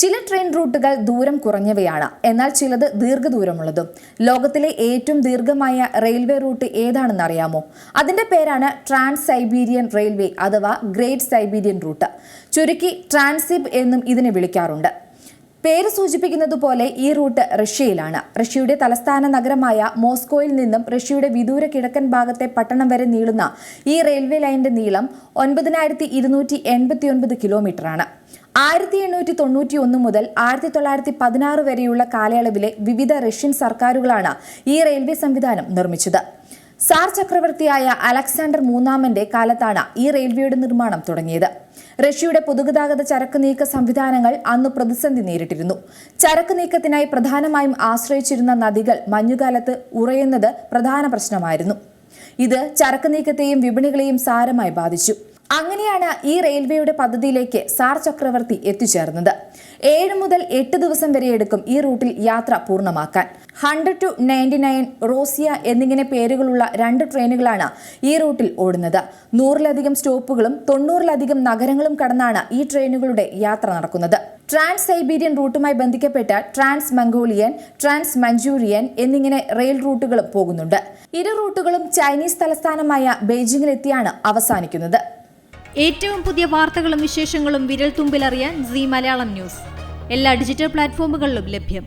ചില ട്രെയിൻ റൂട്ടുകൾ ദൂരം കുറഞ്ഞവയാണ്, എന്നാൽ ചിലത് ദീർഘദൂരമുള്ളതും. ലോകത്തിലെ ഏറ്റവും ദീർഘമായ റെയിൽവേ റൂട്ട് ഏതാണെന്ന് അറിയാമോ? അതിന്റെ പേരാണ് ട്രാൻസ് സൈബീരിയൻ റെയിൽവേ അഥവാ ഗ്രേറ്റ് സൈബീരിയൻ റൂട്ട്. ചുരുക്കി ട്രാൻസിബ് എന്നും ഇതിനെ വിളിക്കാറുണ്ട്. പേര് സൂചിപ്പിക്കുന്നത് പോലെ ഈ റൂട്ട് റഷ്യയിലാണ്. റഷ്യയുടെ തലസ്ഥാന നഗരമായ മോസ്കോയിൽ നിന്നും റഷ്യയുടെ വിദൂര കിഴക്കൻ ഭാഗത്തെ പട്ടണം വരെ നീളുന്ന ഈ റെയിൽവേ ലൈനിന്റെ നീളം 9289 കിലോമീറ്ററാണ്. 1891 മുതൽ 1916 വരെയുള്ള കാലയളവിലെ വിവിധ റഷ്യൻ സർക്കാരുകളാണ് ഈ റെയിൽവേ സംവിധാനം നിർമ്മിച്ചത്. സാർ ചക്രവർത്തിയായ അലക്സാണ്ടർ മൂന്നാമന്റെ കാലത്താണ് ഈ റെയിൽവേയുടെ നിർമ്മാണം തുടങ്ങിയത്. റഷ്യയുടെ പൊതുഗതാഗത ചരക്ക് നീക്ക സംവിധാനങ്ങൾ അന്ന് പ്രതിസന്ധി നേരിട്ടിരുന്നു. ചരക്ക് നീക്കത്തിനായി പ്രധാനമായും ആശ്രയിച്ചിരുന്ന നദികൾ മഞ്ഞുകാലത്ത് ഉറയുന്നത് പ്രധാന പ്രശ്നമായിരുന്നു. ഇത് ചരക്ക് നീക്കത്തെയും വിപണികളെയും സാരമായി ബാധിച്ചു. അങ്ങനെയാണ് ഈ റെയിൽവേയുടെ പദ്ധതിയിലേക്ക് സാർ ചക്രവർത്തി എത്തിച്ചേർന്നത്. 7 മുതൽ 8 ദിവസം വരെ എടുക്കും ഈ റൂട്ടിൽ യാത്ര പൂർണ്ണമാക്കാൻ. 100 to 99 റോസിയ എന്നിങ്ങനെ പേരുകളുള്ള 2 ട്രെയിനുകളാണ് ഈ റൂട്ടിൽ ഓടുന്നത്. 100-ലധികം സ്റ്റോപ്പുകളും 90-ലധികം നഗരങ്ങളും കടന്നാണ് ഈ ട്രെയിനുകളുടെ യാത്ര നടക്കുന്നത്. ട്രാൻസ് സൈബീരിയൻ റൂട്ടുമായി ബന്ധിക്കപ്പെട്ട ട്രാൻസ് മംഗോളിയൻ, ട്രാൻസ് മഞ്ചൂരിയൻ എന്നിങ്ങനെ റെയിൽ റൂട്ടുകളും പോകുന്നുണ്ട്. ഇരു റൂട്ടുകളും ചൈനീസ് തലസ്ഥാനമായ ബെയ്ജിംഗിലെത്തിയാണ് അവസാനിക്കുന്നത്. ഏറ്റവും പുതിയ വാർത്തകളും വിശേഷങ്ങളും വിരൽ തുമ്പിലറിയാൻ സീ മലയാളം ന്യൂസ് എല്ലാ ഡിജിറ്റൽ പ്ലാറ്റ്ഫോമുകളിലും ലഭ്യം.